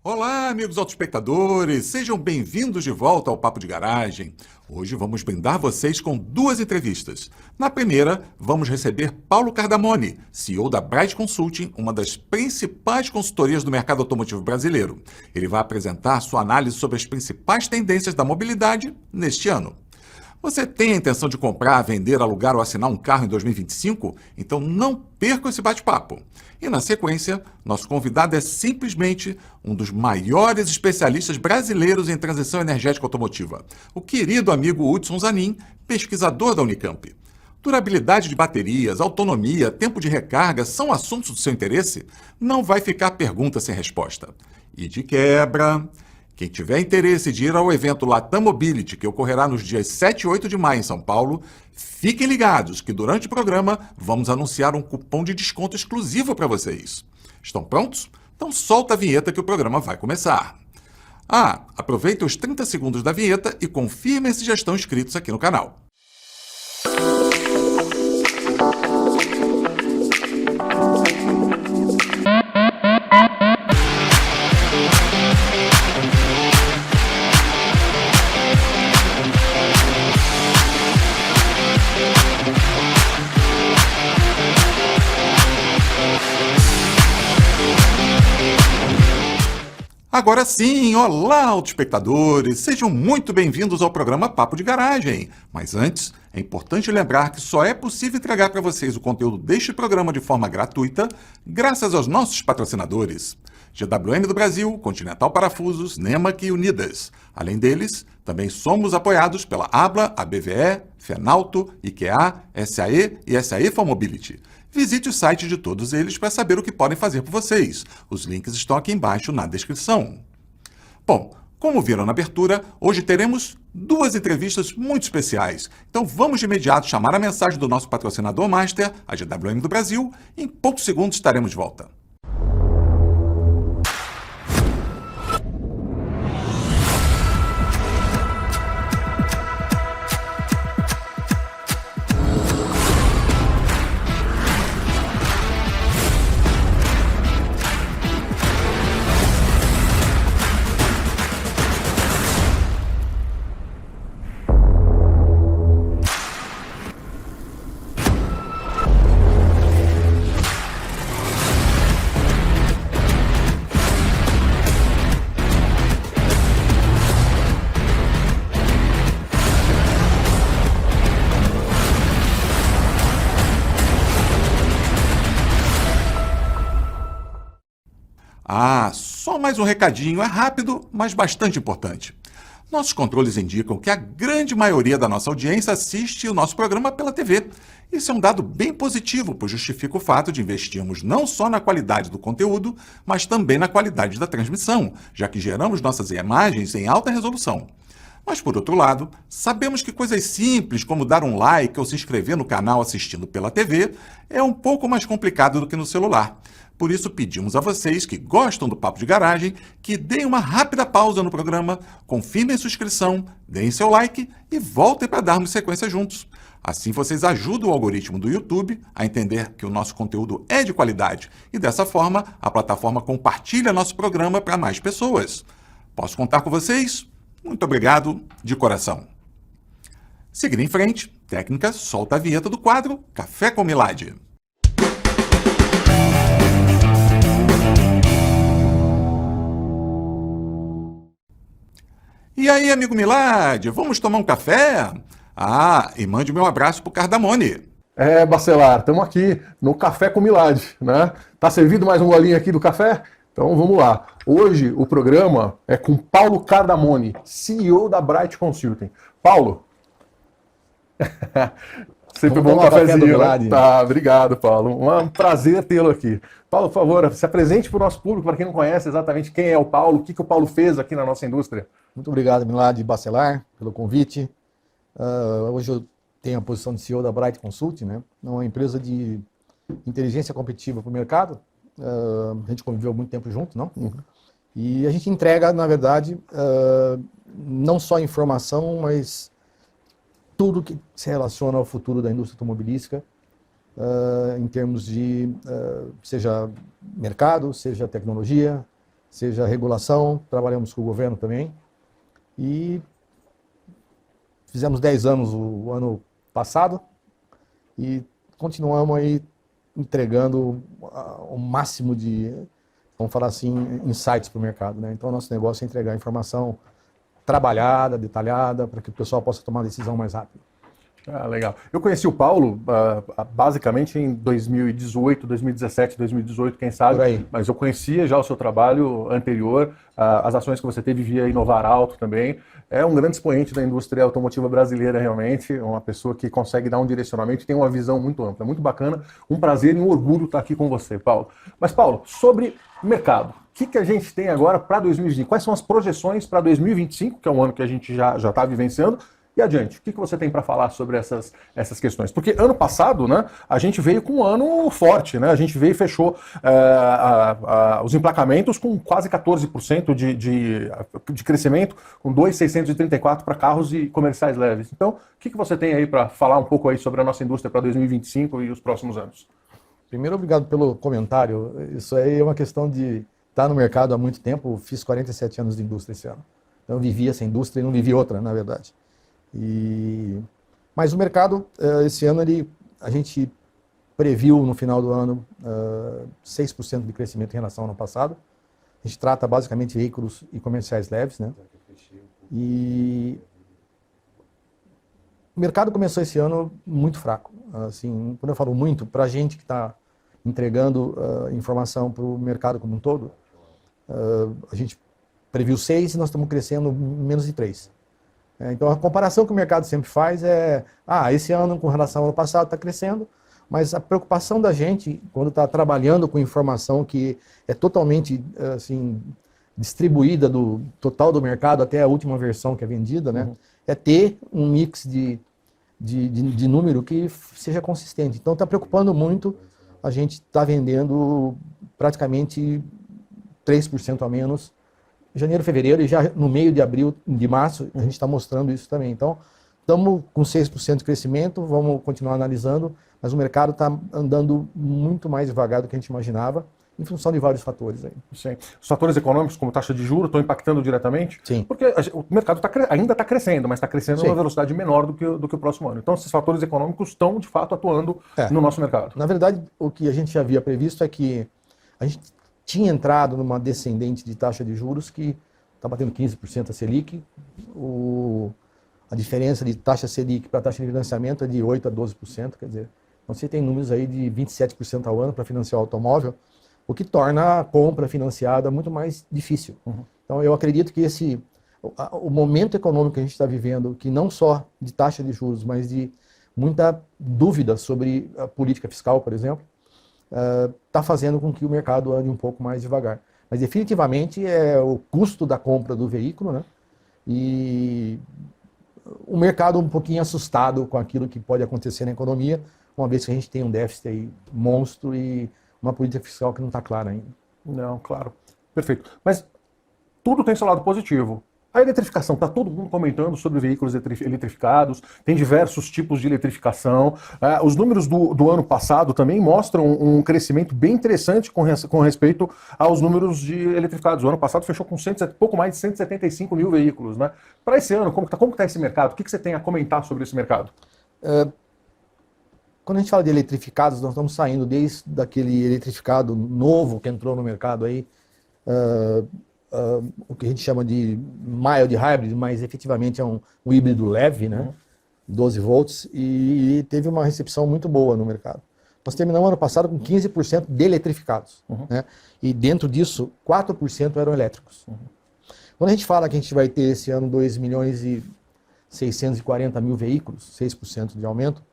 Olá, amigos autoespectadores! Sejam bem-vindos de volta ao Papo de Garagem. Hoje vamos brindar vocês com duas entrevistas. Na primeira, vamos receber Paulo Cardamone, CEO da Bright Consulting, uma das principais consultorias do mercado automotivo brasileiro. Ele vai apresentar sua análise sobre as principais tendências da mobilidade neste ano. Você tem a intenção de comprar, vender, alugar ou assinar um carro em 2025? Então não perca esse bate-papo. E na sequência, nosso convidado é simplesmente um dos maiores especialistas brasileiros em transição energética automotiva, o querido amigo Hudson Zanin, pesquisador da Unicamp. Durabilidade de baterias, autonomia, tempo de recarga são assuntos do seu interesse? Não vai ficar pergunta sem resposta. E de quebra, quem tiver interesse de ir ao evento Latam Mobility, que ocorrerá nos dias 7 e 8 de maio em São Paulo, fiquem ligados que durante o programa vamos anunciar um cupom de desconto exclusivo para vocês. Estão prontos? Então solta a vinheta que o programa vai começar. Aproveita os 30 segundos da vinheta e confirme se já estão inscritos aqui no canal. Agora sim, olá, autoespectadores! Sejam muito bem-vindos ao programa Papo de Garagem. Mas antes, é importante lembrar que só é possível entregar para vocês o conteúdo deste programa de forma gratuita graças aos nossos patrocinadores. GWM do Brasil, Continental Parafusos, Nemak e Unidas. Além deles, também somos apoiados pela Abla, ABVE, Fenalto, IKEA, SAE e SAE for Mobility. Visite o site de todos eles para saber o que podem fazer por vocês. Os links estão aqui embaixo na descrição. Bom, como viram na abertura, hoje teremos duas entrevistas muito especiais. Então vamos de imediato chamar a mensagem do nosso patrocinador master, a GWM do Brasil. Em poucos segundos estaremos de volta. Só mais um recadinho, é rápido, mas bastante importante. Nossos controles indicam que a grande maioria da nossa audiência assiste o nosso programa pela TV. Isso é um dado bem positivo, pois justifica o fato de investirmos não só na qualidade do conteúdo, mas também na qualidade da transmissão, já que geramos nossas imagens em alta resolução. Mas, por outro lado, sabemos que coisas simples como dar um like ou se inscrever no canal assistindo pela TV é um pouco mais complicado do que no celular. Por isso, pedimos a vocês que gostam do Papo de Garagem que deem uma rápida pausa no programa, confirmem sua inscrição, deem seu like e voltem para darmos sequência juntos. Assim, vocês ajudam o algoritmo do YouTube a entender que o nosso conteúdo é de qualidade e, dessa forma, a plataforma compartilha nosso programa para mais pessoas. Posso contar com vocês? Muito obrigado de coração. Seguindo em frente, técnica solta a vinheta do quadro Café com Milad. E aí, amigo Milad, vamos tomar um café? E mande meu abraço pro Cardamone. Bacelar, estamos aqui no Café com Milad, né? Tá servido mais um golinho aqui do café? Então vamos lá. Hoje o programa é com Paulo Cardamone, CEO da Bright Consulting. Paulo, sempre bom um cafezinho, né? Tá, obrigado, Paulo. Um prazer tê-lo aqui. Paulo, por favor, se apresente para o nosso público, para quem não conhece exatamente quem é o Paulo, o que o Paulo fez aqui na nossa indústria. Muito obrigado, Milad e Bacelar, pelo convite. Hoje eu tenho a posição de CEO da Bright Consulting, né? É uma empresa de inteligência competitiva para o mercado. A gente conviveu muito tempo junto, não? E a gente entrega, na verdade, não só informação, mas tudo que se relaciona ao futuro da indústria automobilística, em termos de, seja mercado, seja tecnologia, seja regulação, trabalhamos com o governo também. E fizemos 10 anos o ano passado e continuamos aí entregando o máximo de, vamos falar assim, insights para o mercado, né? Então, nosso negócio é entregar informação trabalhada, detalhada, para que o pessoal possa tomar a decisão mais rápido. Ah, legal. Eu conheci o Paulo basicamente em 2018, 2017, 2018, quem sabe, Por aí. mas eu conhecia já o seu trabalho anterior, as ações que você teve via Inovar Alto também. É um grande expoente da indústria automotiva brasileira, realmente, uma pessoa que consegue dar um direcionamento e tem uma visão muito ampla, muito bacana. Um prazer e um orgulho estar aqui com você, Paulo. Mas, Paulo, sobre mercado, o que a gente tem agora para 2025? Quais são as projeções para 2025, que é um ano que a gente já está vivenciando? E adiante, o que você tem para falar sobre essas questões? Porque ano passado, né, a gente veio com um ano forte, né? A gente veio e fechou os emplacamentos com quase 14% de crescimento, com 2.634 para carros e comerciais leves. Então, o que você tem aí para falar um pouco aí sobre a nossa indústria para 2025 e os próximos anos? Primeiro, obrigado pelo comentário. Isso aí é uma questão de estar no mercado há muito tempo. Eu fiz 47 anos de indústria esse ano. Então, eu vivi essa indústria e não vivi outra, na verdade. Mas o mercado, esse ano, a gente previu no final do ano 6% de crescimento em relação ao ano passado. A gente trata basicamente veículos e comerciais leves, né? E o mercado começou esse ano muito fraco. Assim, quando eu falo muito, para a gente que está entregando informação para o mercado como um todo, a gente previu 6 e nós estamos crescendo menos de 3. Então, a comparação que o mercado sempre faz é, esse ano com relação ao ano passado está crescendo, mas a preocupação da gente, quando está trabalhando com informação que é totalmente assim, distribuída do total do mercado até a última versão que é vendida, né, é ter um mix de número que seja consistente. Então, está preocupando muito, a gente está vendendo praticamente 3% a menos janeiro, fevereiro, e já no meio de abril, de março, a gente está mostrando isso também. Então, estamos com 6% de crescimento, vamos continuar analisando, mas o mercado está andando muito mais devagar do que a gente imaginava, em função de vários fatores aí. Sim. Os fatores econômicos, como taxa de juros, estão impactando diretamente? Sim. Porque o mercado ainda está crescendo, mas está crescendo numa velocidade menor do que o próximo ano. Então, esses fatores econômicos estão, de fato, atuando no nosso mercado. Na verdade, o que a gente já havia previsto é que a gente tinha entrado numa descendente de taxa de juros que está batendo 15% a Selic. A diferença de taxa Selic para taxa de financiamento é de 8% a 12%, quer dizer, então você tem números aí de 27% ao ano para financiar o automóvel, o que torna a compra financiada muito mais difícil. Então eu acredito que o momento econômico que a gente está vivendo, que não só de taxa de juros, mas de muita dúvida sobre a política fiscal, por exemplo, está fazendo com que o mercado ande um pouco mais devagar. Mas definitivamente é o custo da compra do veículo, né? E o mercado um pouquinho assustado com aquilo que pode acontecer na economia, uma vez que a gente tem um déficit aí monstro e uma política fiscal que não está clara ainda. Não, claro. Perfeito. Mas tudo tem seu lado positivo. A eletrificação, está todo mundo comentando sobre veículos eletrificados, tem diversos tipos de eletrificação. Os números do ano passado também mostram um crescimento bem interessante com respeito aos números de eletrificados. O ano passado fechou com pouco mais de 175 mil veículos, né? Para esse ano, como está esse mercado? O que você tem a comentar sobre esse mercado? Quando a gente fala de eletrificados, nós estamos saindo desde aquele eletrificado novo que entrou no mercado aí, o que a gente chama de mild hybrid, mas efetivamente é um híbrido leve, né? 12 volts, e teve uma recepção muito boa no mercado. Nós terminamos ano passado com 15% de eletrificados, né? E dentro disso, 4% eram elétricos. Quando a gente fala que a gente vai ter esse ano 2.640.000 veículos, 6% de aumento,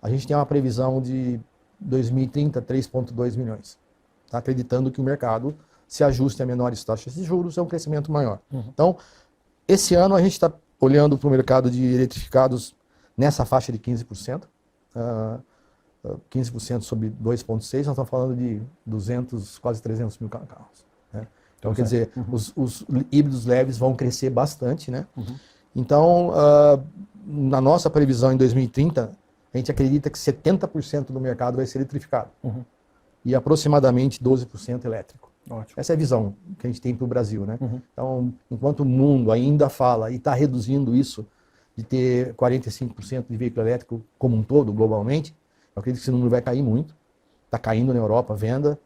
a gente tem uma previsão de 2030, 3,2 milhões. Tá? Acreditando que o mercado se ajuste a menores taxas de juros, é um crescimento maior. Então, esse ano a gente está olhando para o mercado de eletrificados nessa faixa de 15%. 15% sobre 2,6, nós estamos falando de 200, quase 300 mil carros. Né? Então, quer dizer, os híbridos leves vão crescer bastante. Né? Então, na nossa previsão em 2030, a gente acredita que 70% do mercado vai ser eletrificado. E aproximadamente 12% elétrico. Ótimo. Essa é a visão que a gente tem para o Brasil, né? Então, enquanto o mundo ainda fala e está reduzindo isso de ter 45% de veículo elétrico como um todo, globalmente, eu acredito que esse número vai cair muito. Está caindo na Europa a venda,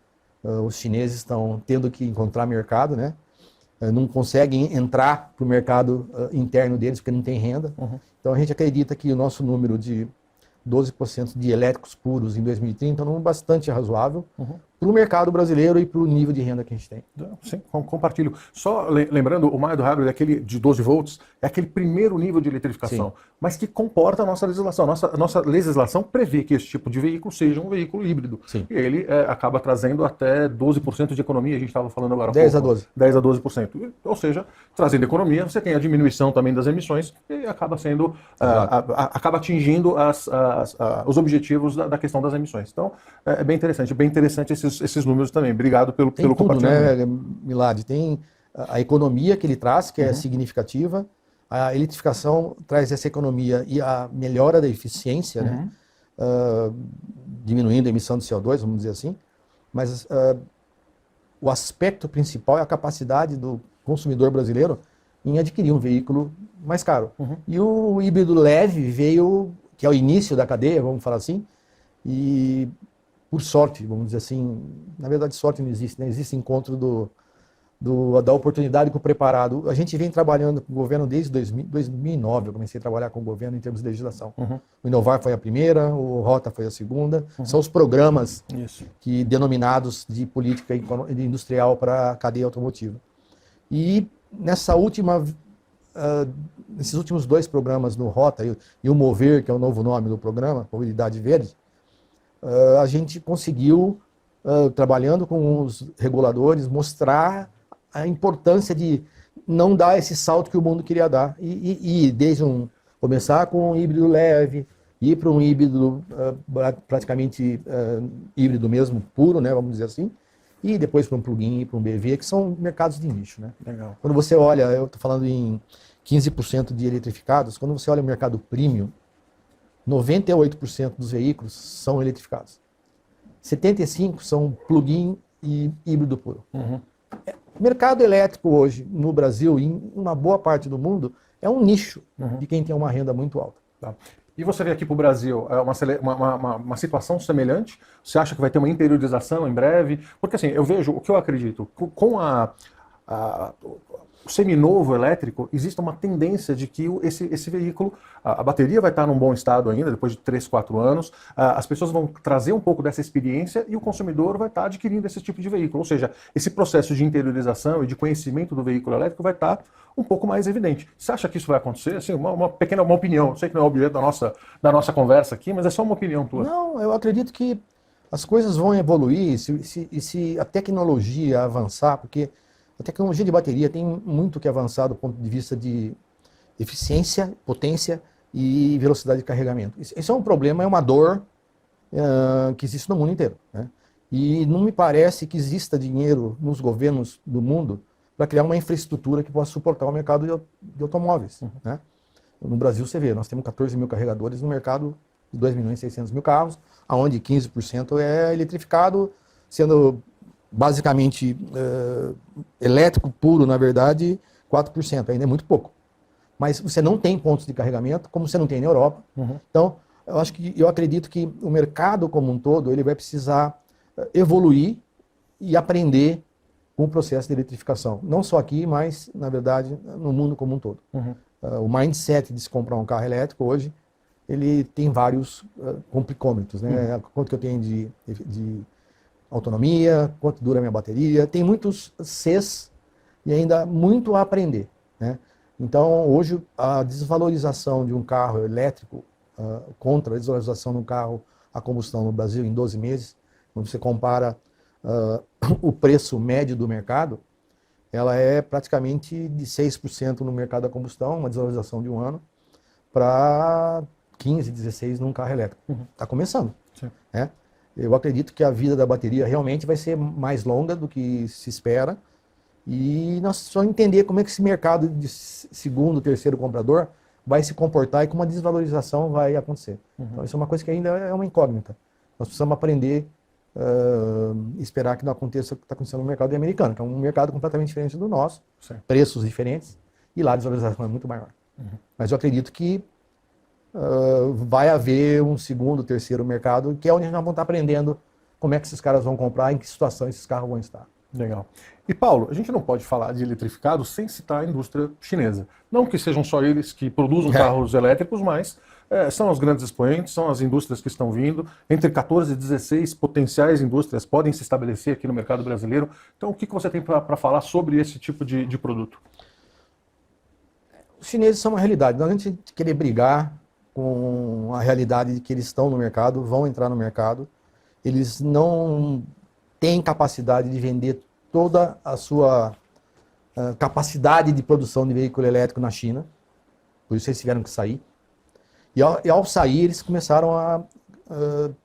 os chineses estão tendo que encontrar mercado, né? Não conseguem entrar para o mercado interno deles porque não tem renda. Então a gente acredita que o nosso número de 12% de elétricos puros em 2030 é um número bastante razoável para o mercado brasileiro e para o nível de renda que a gente tem. Sim, compartilho. Só lembrando, o mild hybrid, aquele de 12 volts, é aquele primeiro nível de eletrificação, Sim. mas que comporta a nossa legislação. Nossa legislação prevê que esse tipo de veículo seja um veículo híbrido. Sim. E ele acaba trazendo até 12% de economia, a gente estava falando agora há 10 pouco. a 12. 10 a 12%. Ou seja, trazendo economia, você tem a diminuição também das emissões e acaba sendo, acaba atingindo os objetivos da questão das emissões. Então, é bem interessante esses números também. Obrigado pelo Tem tudo, compartilhamento. né, Milad? Tem a economia que ele traz, que é significativa. A eletrificação traz essa economia e a melhora da eficiência, né? Diminuindo a emissão de CO2, vamos dizer assim. Mas o aspecto principal é a capacidade do consumidor brasileiro em adquirir um veículo mais caro. E o híbrido leve veio, que é o início da cadeia, vamos falar assim, e por sorte, vamos dizer assim, na verdade sorte não existe, né? Existe encontro da oportunidade com o preparado. A gente vem trabalhando com o governo desde 2009, eu comecei a trabalhar com o governo em termos de legislação. O Inovar foi a primeira, o Rota foi a segunda, são os programas que denominados de política industrial para a cadeia automotiva. E nesses últimos 2 programas no Rota e o Mover, que é o novo nome do programa, Mobilidade Verde, a gente conseguiu, trabalhando com os reguladores, mostrar a importância de não dar esse salto que o mundo queria dar. E desde começar com um híbrido leve, ir para um híbrido praticamente híbrido mesmo, puro, né, vamos dizer assim, e depois para um plug-in, para um BV, que são mercados de nicho. Né? Legal. Quando você olha, eu estou falando em 15% de eletrificados, quando você olha o mercado premium, 98% dos veículos são eletrificados. 75% são plug-in e híbrido puro. O mercado elétrico hoje, no Brasil e em uma boa parte do mundo, é um nicho de quem tem uma renda muito alta. Tá. E você vê aqui para o Brasil uma situação semelhante? Você acha que vai ter uma interiorização em breve? Porque assim, eu vejo, o que eu acredito, com o seminovo elétrico, existe uma tendência de que esse veículo, a bateria vai estar num bom estado ainda, depois de 3, 4 anos, as pessoas vão trazer um pouco dessa experiência e o consumidor vai estar adquirindo esse tipo de veículo. Ou seja, esse processo de interiorização e de conhecimento do veículo elétrico vai estar um pouco mais evidente. Você acha que isso vai acontecer? Assim, uma pequena opinião, eu sei que não é o objeto da nossa conversa aqui, mas é só uma opinião tua. Não, eu acredito que as coisas vão evoluir se a tecnologia avançar, porque a tecnologia de bateria tem muito que avançar do ponto de vista de eficiência, potência e velocidade de carregamento. Isso é um problema, é uma dor que existe no mundo inteiro. Né? E não me parece que exista dinheiro nos governos do mundo para criar uma infraestrutura que possa suportar o mercado de automóveis. Né? No Brasil, você vê, nós temos 14 mil carregadores no mercado de 2.600.000 carros, onde 15% é eletrificado, sendo basicamente elétrico puro, na verdade, 4%, ainda é muito pouco. Mas você não tem pontos de carregamento, como você não tem na Europa. Então, eu acredito que o mercado como um todo, ele vai precisar evoluir e aprender com o processo de eletrificação. Não só aqui, mas, na verdade, no mundo como um todo. O mindset de se comprar um carro elétrico hoje, ele tem vários complicômetros, né? Quanto que eu tenho de autonomia, quanto dura a minha bateria, tem muitos Cs e ainda muito a aprender. Né? Então, hoje, a desvalorização de um carro elétrico contra a desvalorização de um carro a combustão no Brasil em 12 meses, quando você compara o preço médio do mercado, ela é praticamente de 6% no mercado da combustão, uma desvalorização de um ano, para 15%, 16% num carro elétrico. Está começando. Né? Eu acredito que a vida da bateria realmente vai ser mais longa do que se espera e nós só entender como é que esse mercado de segundo, terceiro comprador vai se comportar e como a desvalorização vai acontecer. Então isso é uma coisa que ainda é uma incógnita. Nós precisamos aprender esperar que não aconteça o que está acontecendo no mercado americano, que é um mercado completamente diferente do nosso, Sim. preços diferentes, e lá a desvalorização é muito maior. Mas eu acredito que vai haver um segundo, terceiro mercado, que é onde nós vamos estar aprendendo como é que esses caras vão comprar, em que situação esses carros vão estar. Legal. E Paulo, a gente não pode falar de eletrificado sem citar a indústria chinesa. Não que sejam só eles que produzam carros elétricos, mas são os grandes expoentes, são as indústrias que estão vindo. Entre 14 e 16 potenciais indústrias podem se estabelecer aqui no mercado brasileiro. Então, o que você tem para falar sobre esse tipo de produto? Os chineses são uma realidade. Não adianta a gente querer brigar com a realidade de que eles estão no mercado, vão entrar no mercado. Eles não têm capacidade de vender toda a sua capacidade de produção de veículo elétrico na China. Por isso eles tiveram que sair. E ao sair, eles começaram a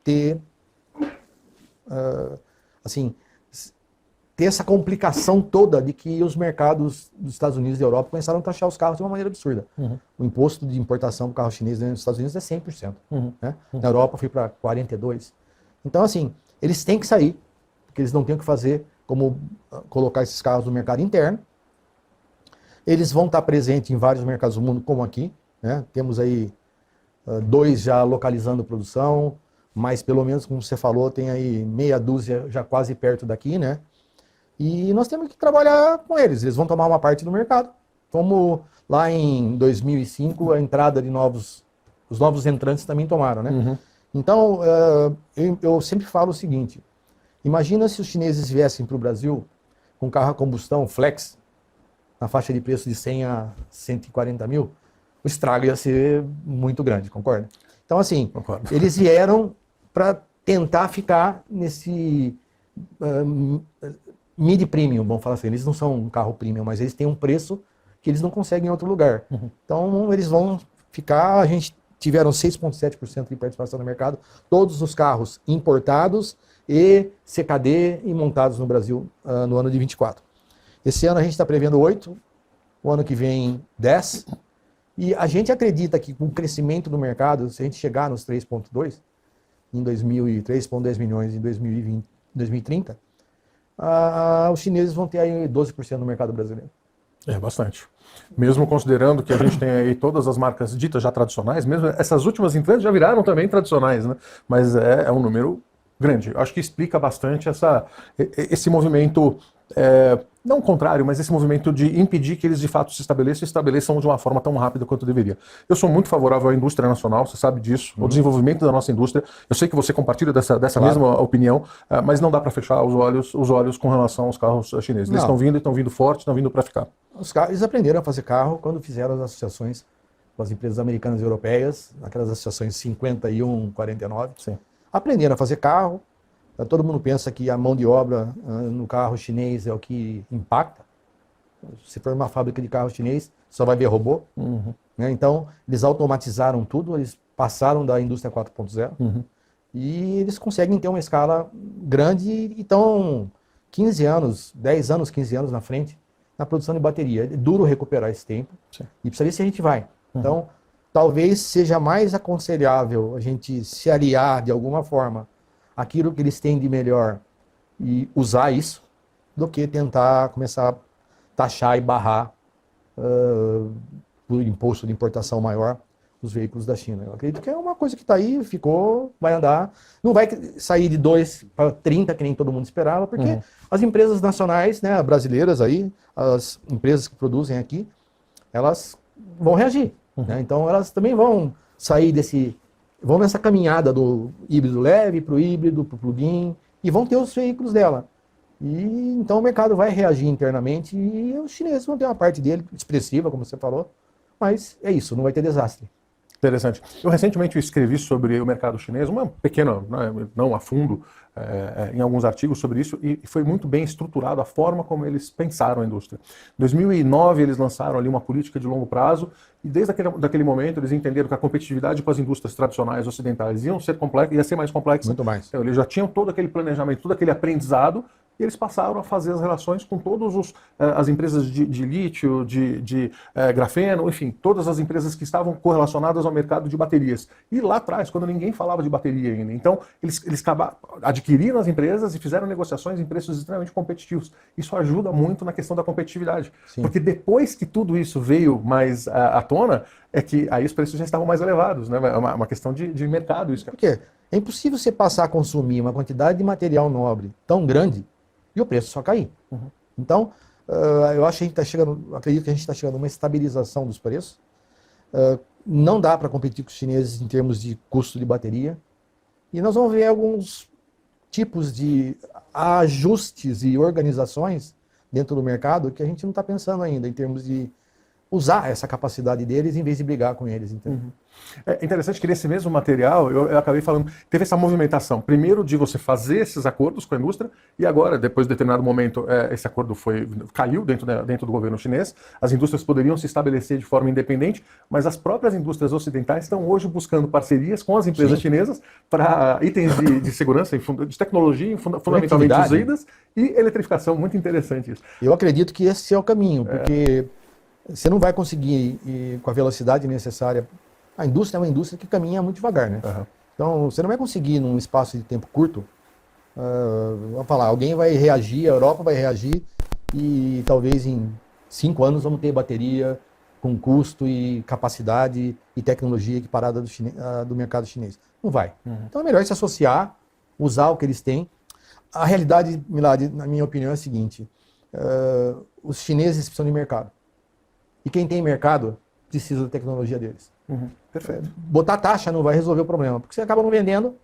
ter essa complicação toda de que os mercados dos Estados Unidos e da Europa começaram a taxar os carros de uma maneira absurda. O imposto de importação do carro chinês nos Estados Unidos é 100%. Né? Na Europa foi para 42%. Então, assim, eles têm que sair, porque eles não têm o que fazer como colocar esses carros no mercado interno. Eles vão estar presentes em vários mercados do mundo, como aqui. Né? Temos aí 2 já localizando produção, mas pelo menos, como você falou, tem aí meia dúzia já quase perto daqui, né? E nós temos que trabalhar com eles. Eles vão tomar uma parte do mercado. Como lá em 2005, a entrada de os novos entrantes também tomaram, né? Então, eu sempre falo o seguinte. Imagina se os chineses viessem para o Brasil com carro a combustão flex, na faixa de preço de 100 a 140 mil, o estrago ia ser muito grande, concorda? Então, assim, eles vieram para tentar ficar nesse mid-premium, vamos falar assim. Eles não são um carro premium, mas eles têm um preço que eles não conseguem em outro lugar. Então, eles vão ficar... A gente tiveram 6,7% de participação no mercado, todos os carros importados e CKD e montados no Brasil no ano de 24. Esse ano a gente está prevendo 8, o ano que vem 10, e a gente acredita que com o crescimento do mercado, se a gente chegar nos 3,2 em 3,10 milhões em 2020, 2030, os chineses vão ter aí 12% no mercado brasileiro. É bastante. Mesmo considerando que a gente tem aí todas as marcas ditas já tradicionais, mesmo essas últimas entrantes já viraram também tradicionais, né? Mas é um número grande. Acho que explica bastante esse movimento, não contrário, mas esse movimento de impedir que eles de fato se estabeleçam de uma forma tão rápida quanto deveria. Eu sou muito favorável à indústria nacional, você sabe disso, ao desenvolvimento da nossa indústria. Eu sei que você compartilha dessa mesma opinião, mas não dá para fechar os olhos com relação aos carros chineses. Eles estão vindo forte, estão vindo para ficar. Eles aprenderam a fazer carro quando fizeram as associações com as empresas americanas e europeias, aquelas associações 51, 49. Sim. Aprenderam a fazer carro. Todo mundo pensa que a mão de obra no carro chinês é o que impacta. Se for uma fábrica de carro chinês, só vai ver robô. Né? Então, eles automatizaram tudo, eles passaram da indústria 4.0 e eles conseguem ter uma escala grande e estão 15 anos, 10 anos, 15 anos na frente na produção de bateria. É duro recuperar esse tempo. Sim. E precisa ver se a gente vai. Então, talvez seja mais aconselhável a gente se aliar de alguma forma aquilo que eles têm de melhor e usar isso, do que tentar começar a taxar e barrar por imposto de importação maior os veículos da China. Eu acredito que é uma coisa que está aí, vai andar. Não vai sair de 2 para 30, que nem todo mundo esperava, porque as empresas nacionais, né, brasileiras aí, as empresas que produzem aqui, elas vão reagir. Né? Então elas também vão sair vão nessa caminhada do híbrido leve para o híbrido, para o plug-in, e vão ter os veículos dela. E então o mercado vai reagir internamente e os chineses vão ter uma parte dele expressiva, como você falou, mas é isso, não vai ter desastre. Interessante. Eu recentemente escrevi sobre o mercado chinês, uma pequena, não a fundo, em alguns artigos sobre isso, e foi muito bem estruturado a forma como eles pensaram a indústria. Em 2009 eles lançaram ali uma política de longo prazo, e desde daquele momento eles entenderam que a competitividade com as indústrias tradicionais ocidentais ia ser mais complexa. Muito mais. Então, eles já tinham todo aquele planejamento, todo aquele aprendizado, e eles passaram a fazer as relações com todas as empresas de lítio, de grafeno, enfim, todas as empresas que estavam correlacionadas ao mercado de baterias. E lá atrás, quando ninguém falava de bateria ainda, então eles adquiriram as empresas e fizeram negociações em preços extremamente competitivos. Isso ajuda muito na questão da competitividade. Sim. Porque depois que tudo isso veio mais à tona, é que aí os preços já estavam mais elevados, né? É uma questão de mercado isso. Por quê? É impossível você passar a consumir uma quantidade de material nobre tão grande e o preço só cair. Uhum. Então, eu acho que a gente está chegando, acredito que a gente está chegando a uma estabilização dos preços. Não dá para competir com os chineses em termos de custo de bateria. E nós vamos ver alguns tipos de ajustes e organizações dentro do mercado que a gente não está pensando ainda em termos de usar essa capacidade deles em vez de brigar com eles. Entendeu? Uhum. É interessante que nesse mesmo material, eu acabei falando, teve essa movimentação, primeiro de você fazer esses acordos com a indústria, e agora, depois de determinado momento, esse acordo caiu dentro do governo chinês, as indústrias poderiam se estabelecer de forma independente, mas as próprias indústrias ocidentais estão hoje buscando parcerias com as empresas chinesas para itens de segurança, de tecnologia, fundamentalmente usidas, e eletrificação. Muito interessante isso. Eu acredito que esse é o caminho, porque você não vai conseguir ir com a velocidade necessária. A indústria é uma indústria que caminha muito devagar, né? Uhum. Então, você não vai conseguir, num espaço de tempo curto, vamos falar, alguém vai reagir, a Europa vai reagir, e talvez em 5 anos vamos ter bateria com custo e capacidade e tecnologia equiparada do mercado chinês. Não vai. Uhum. Então é melhor se associar, usar o que eles têm. A realidade, Milad, na minha opinião, é a seguinte: os chineses precisam de mercado. E quem tem mercado precisa da tecnologia deles. Uhum. Perfeito. Botar taxa não vai resolver o problema, porque você acaba não vendendo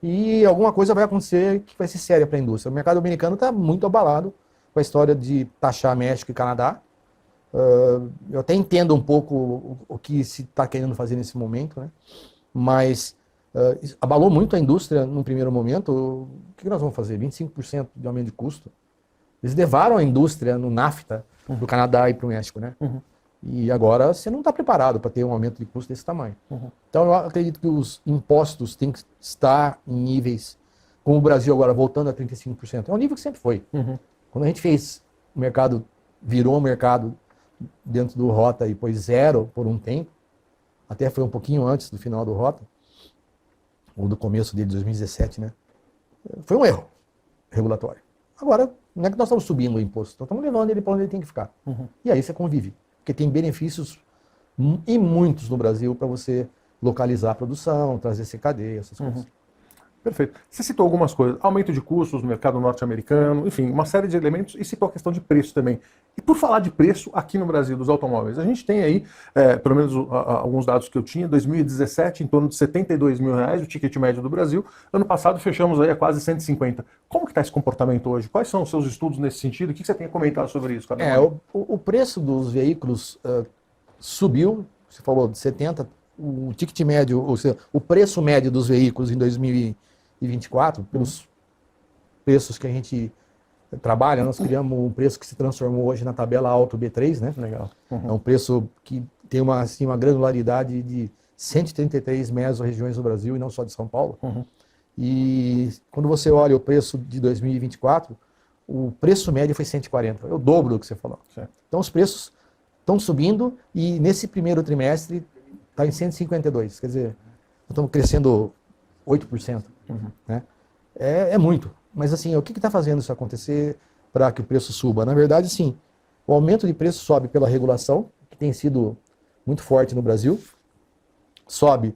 e alguma coisa vai acontecer que vai ser séria para a indústria. O mercado americano está muito abalado com a história de taxar México e Canadá. Eu até entendo um pouco o que se está querendo fazer nesse momento, né? Mas abalou muito a indústria no primeiro momento. O que nós vamos fazer? 25% de aumento de custo. Eles levaram a indústria no NAFTA do Canadá e para o México, né? Uhum. E agora você não está preparado para ter um aumento de custo desse tamanho. Uhum. Então eu acredito que os impostos têm que estar em níveis, como o Brasil agora voltando a 35%. É um nível que sempre foi. Uhum. Quando a gente fez o mercado, virou o mercado dentro do Rota e pôs zero por um tempo, até foi um pouquinho antes do final do Rota, ou do começo dele, 2017, né? Foi um erro regulatório. Agora, não é que nós estamos subindo o imposto, nós estamos levando ele para onde ele tem que ficar. Uhum. E aí você convive. Porque tem benefícios e muitos no Brasil para você localizar a produção, trazer CKD, essas coisas. Perfeito. Você citou algumas coisas, aumento de custos no mercado norte-americano, enfim, uma série de elementos, e citou a questão de preço também. E por falar de preço aqui no Brasil dos automóveis, a gente tem aí, pelo menos alguns dados que eu tinha, 2017, em torno de R$72 mil, o ticket médio do Brasil. Ano passado fechamos aí a quase 150. Como que está esse comportamento hoje? Quais são os seus estudos nesse sentido? O que você tem a comentar sobre isso, Cardamone? O preço dos veículos subiu, você falou de 70, o ticket médio, ou seja, o preço médio dos veículos em 2024, pelos preços que a gente trabalha, nós criamos um preço que se transformou hoje na tabela Auto B3, né? Legal. É um preço que tem uma granularidade de 133 mesorregiões no Brasil e não só de São Paulo. E quando você olha o preço de 2024, o preço médio foi 140, é o dobro do que você falou. Certo. Então os preços estão subindo e nesse primeiro trimestre está em 152, quer dizer, estamos crescendo 8%. Né? É muito. Mas assim, o que está fazendo isso acontecer para que o preço suba? Na verdade, sim, o aumento de preço sobe pela regulação, que tem sido muito forte no Brasil, sobe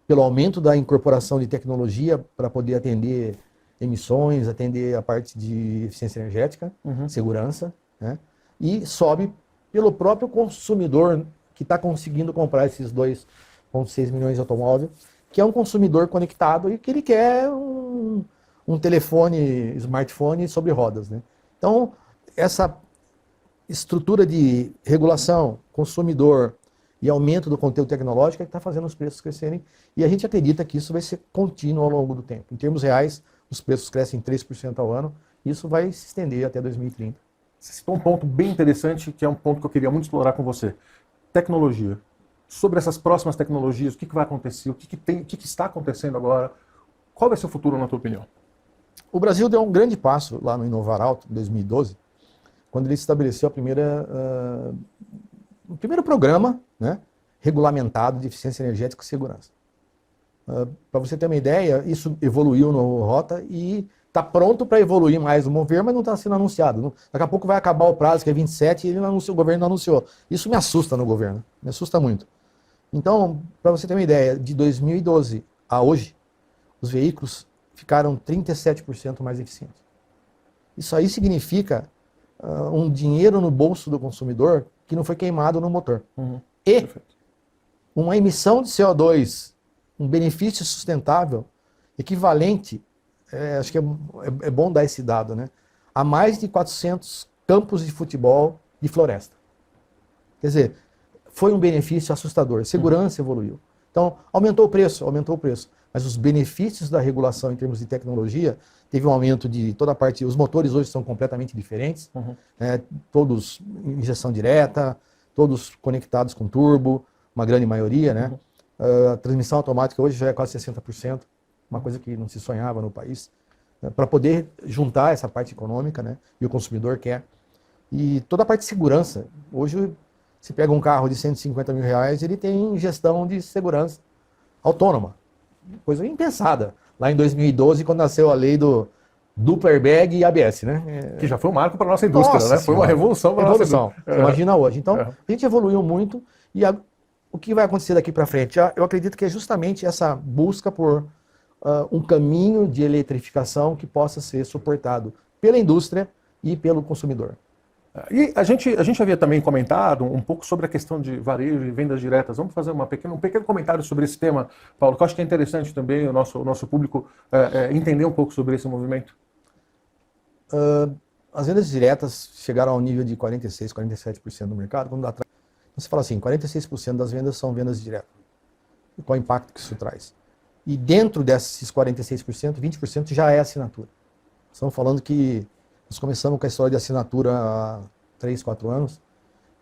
pelo aumento da incorporação de tecnologia para poder atender emissões, atender a parte de eficiência energética, segurança, né? E sobe pelo próprio consumidor que está conseguindo comprar esses 2,6 milhões de automóveis, que é um consumidor conectado e que ele quer um telefone, smartphone sobre rodas, né? Então, essa estrutura de regulação, consumidor e aumento do conteúdo tecnológico é que está fazendo os preços crescerem, e a gente acredita que isso vai ser contínuo ao longo do tempo. Em termos reais, os preços crescem 3% ao ano, e isso vai se estender até 2030. Você citou um ponto bem interessante, que é um ponto que eu queria muito explorar com você. Tecnologia. Sobre essas próximas tecnologias, o que vai acontecer, o que está acontecendo agora, qual vai ser o futuro na tua opinião? O Brasil deu um grande passo lá no Inovar Alto, em 2012, quando ele estabeleceu o primeiro programa, né, regulamentado de eficiência energética e segurança. Para você ter uma ideia, isso evoluiu no Rota e está pronto para evoluir mais no Mover, mas não está sendo anunciado. Daqui a pouco vai acabar o prazo, que é 27, e o governo não anunciou. Isso me assusta no governo, me assusta muito. Então, para você ter uma ideia, de 2012 a hoje, os veículos ficaram 37% mais eficientes. Isso aí significa um dinheiro no bolso do consumidor que não foi queimado no motor. E uma emissão de CO2, um benefício sustentável equivalente, acho que é bom dar esse dado, né, a mais de 400 campos de futebol de floresta. Quer dizer, foi um benefício assustador. Segurança evoluiu. Então, aumentou o preço. Mas os benefícios da regulação em termos de tecnologia, teve um aumento de toda a parte. Os motores hoje são completamente diferentes, todos injeção direta, todos conectados com turbo, uma grande maioria, né? A transmissão automática hoje já é quase 60%, uma coisa que não se sonhava no país, para poder juntar essa parte econômica, né? E o consumidor quer. E toda a parte de segurança. Hoje, se pega um carro de 150 mil reais, ele tem gestão de segurança autônoma. Coisa impensada. Lá em 2012, quando nasceu a lei do duplo airbag e ABS, né? Que já foi um marco para a nossa indústria, né? Foi uma revolução para a nossa indústria. Você imagina hoje. Então, a gente evoluiu muito e o que vai acontecer daqui para frente? Eu acredito que é justamente essa busca por um caminho de eletrificação que possa ser suportado pela indústria e pelo consumidor. E a gente havia também comentado um pouco sobre a questão de varejo e vendas diretas. Vamos fazer um pequeno comentário sobre esse tema, Paulo, que eu acho que é interessante também o nosso público entender um pouco sobre esse movimento. As vendas diretas chegaram ao nível de 46%, 47% do mercado. Quando atrás, você fala assim, 46% das vendas são vendas diretas. E qual é o impacto que isso traz? E dentro desses 46%, 20% já é assinatura. Estamos falando que nós começamos com a história de assinatura há 3, 4 anos,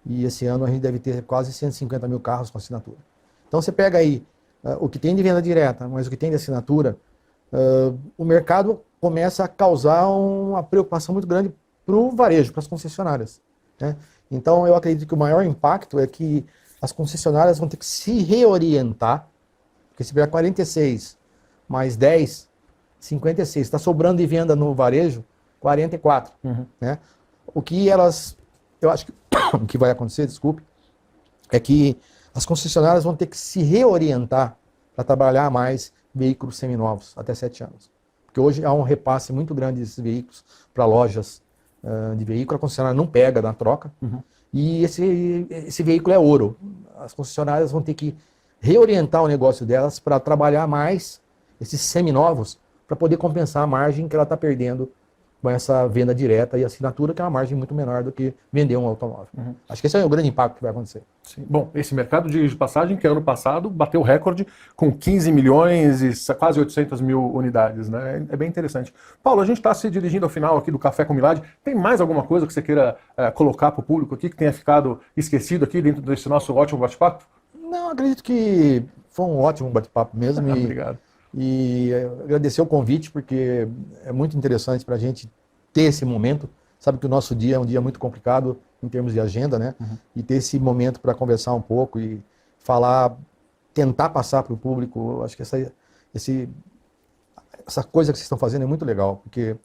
e esse ano a gente deve ter quase 150 mil carros com assinatura. Então você pega aí o que tem de venda direta, mas o que tem de assinatura, o mercado começa a causar uma preocupação muito grande para o varejo, para as concessionárias, né? Então eu acredito que o maior impacto é que as concessionárias vão ter que se reorientar, porque se pegar 46 mais 10, 56, está sobrando de venda no varejo, 44, né? O que eu acho que o que vai acontecer, desculpe, é que as concessionárias vão ter que se reorientar para trabalhar mais veículos seminovos, até 7 anos. Porque hoje há um repasse muito grande desses veículos para lojas de veículo, a concessionária não pega na troca, e esse veículo é ouro. As concessionárias vão ter que reorientar o negócio delas para trabalhar mais esses seminovos, para poder compensar a margem que ela está perdendo com essa venda direta e assinatura, que é uma margem muito menor do que vender um automóvel. Acho que esse é o grande impacto que vai acontecer. Sim. Bom, esse mercado de passagem, que ano passado bateu recorde com 15 milhões e quase 800 mil unidades, né? É bem interessante. Paulo, a gente está se dirigindo ao final aqui do Café com Milad. Tem mais alguma coisa que você queira colocar para o público aqui, que tenha ficado esquecido aqui dentro desse nosso ótimo bate-papo? Não, acredito que foi um ótimo bate-papo mesmo. Obrigado. E agradecer o convite, porque é muito interessante para a gente ter esse momento. Sabe que o nosso dia é um dia muito complicado em termos de agenda, né? E ter esse momento para conversar um pouco e falar, tentar passar para o público. Acho que essa coisa que vocês estão fazendo é muito legal, porque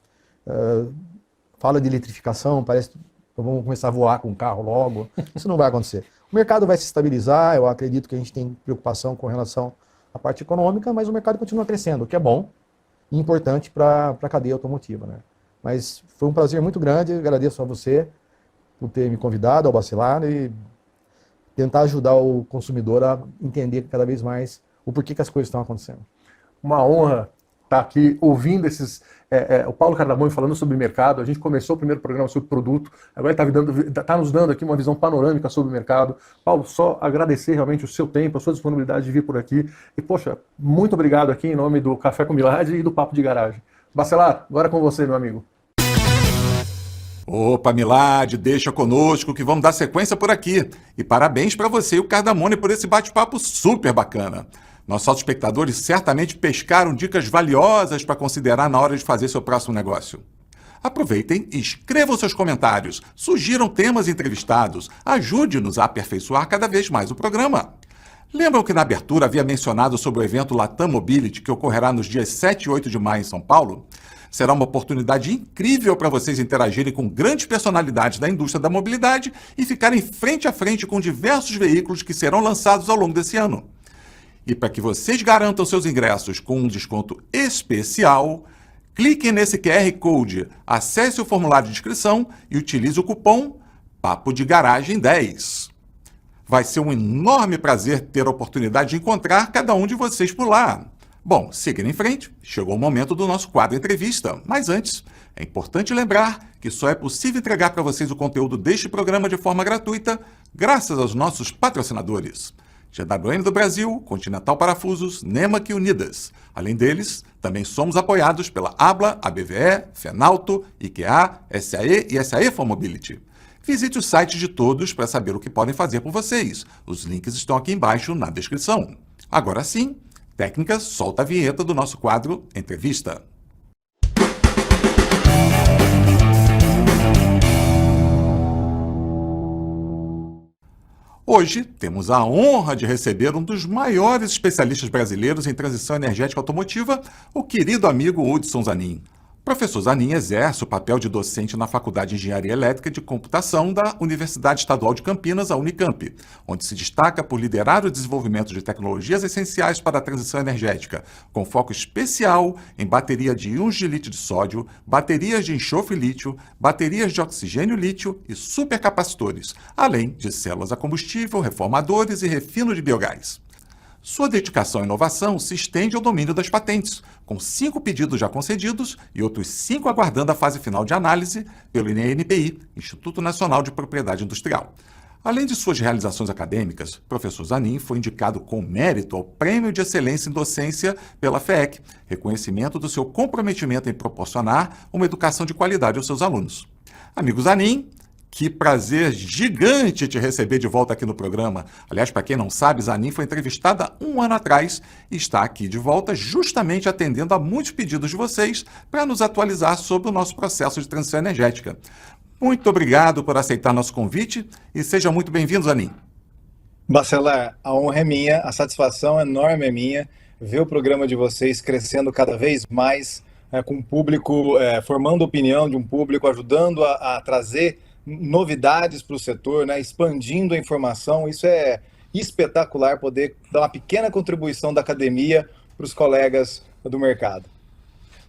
fala de eletrificação, parece que vamos começar a voar com o carro logo. Isso não vai acontecer. O mercado vai se estabilizar, eu acredito que a gente tem preocupação com relação a parte econômica, mas o mercado continua crescendo, o que é bom e importante para a cadeia automotiva, né? Mas foi um prazer muito grande, agradeço a você por ter me convidado ao Bacelar e tentar ajudar o consumidor a entender cada vez mais o porquê que as coisas estão acontecendo. Uma honra estar aqui ouvindo o Paulo Cardamone falando sobre mercado. A gente começou o primeiro programa sobre produto, agora ele está nos dando aqui uma visão panorâmica sobre o mercado. Paulo, só agradecer realmente o seu tempo, a sua disponibilidade de vir por aqui. E, poxa, muito obrigado aqui em nome do Café com Milad e do Papo de Garagem. Bacelar, agora é com você, meu amigo. Opa, Milad, deixa conosco que vamos dar sequência por aqui. E parabéns para você e o Cardamone por esse bate-papo super bacana. Nossos espectadores certamente pescaram dicas valiosas para considerar na hora de fazer seu próximo negócio. Aproveitem e escrevam seus comentários, sugiram temas entrevistados, ajude-nos a aperfeiçoar cada vez mais o programa. Lembram que na abertura havia mencionado sobre o evento Latam Mobility, que ocorrerá nos dias 7 e 8 de maio em São Paulo? Será uma oportunidade incrível para vocês interagirem com grandes personalidades da indústria da mobilidade e ficarem frente a frente com diversos veículos que serão lançados ao longo desse ano. E para que vocês garantam seus ingressos com um desconto especial, cliquem nesse QR Code, acesse o formulário de inscrição e utilize o cupom Papo de Garagem 10. Vai ser um enorme prazer ter a oportunidade de encontrar cada um de vocês por lá. Bom, seguindo em frente, chegou o momento do nosso quadro entrevista, mas antes, é importante lembrar que só é possível entregar para vocês o conteúdo deste programa de forma gratuita graças aos nossos patrocinadores. GWM do Brasil, Continental Parafusos, Nemac e Unidas. Além deles, também somos apoiados pela Abla, ABVE, Fenalto, IKEA, SAE e SAE for Mobility. Visite o site de todos para saber o que podem fazer por vocês. Os links estão aqui embaixo na descrição. Agora sim, técnica, solta a vinheta do nosso quadro Entrevista. Hoje, temos a honra de receber um dos maiores especialistas brasileiros em transição energética automotiva, o querido amigo Hudson Zanin. O professor Zanin exerce o papel de docente na Faculdade de Engenharia Elétrica e de Computação da Universidade Estadual de Campinas, a Unicamp, onde se destaca por liderar o desenvolvimento de tecnologias essenciais para a transição energética, com foco especial em bateria de íons de lítio de sódio, baterias de enxofre lítio, baterias de oxigênio lítio e supercapacitores, além de células a combustível, reformadores e refino de biogás. Sua dedicação à inovação se estende ao domínio das patentes, com 5 pedidos já concedidos e outros 5 aguardando a fase final de análise pelo INPI, Instituto Nacional de Propriedade Industrial. Além de suas realizações acadêmicas, o professor Zanin foi indicado com mérito ao Prêmio de Excelência em Docência pela FEEC, reconhecimento do seu comprometimento em proporcionar uma educação de qualidade aos seus alunos. Amigo Zanin, que prazer gigante te receber de volta aqui no programa. Aliás, para quem não sabe, Zanin foi entrevistada 1 ano atrás e está aqui de volta justamente atendendo a muitos pedidos de vocês para nos atualizar sobre o nosso processo de transição energética. Muito obrigado por aceitar nosso convite e seja muito bem-vindo, Zanin. Bacelar, a honra é minha, a satisfação enorme é minha ver o programa de vocês crescendo cada vez mais, com o público, formando opinião de um público, ajudando a trazer novidades para o setor, né, expandindo a informação. Isso é espetacular, poder dar uma pequena contribuição da academia para os colegas do mercado.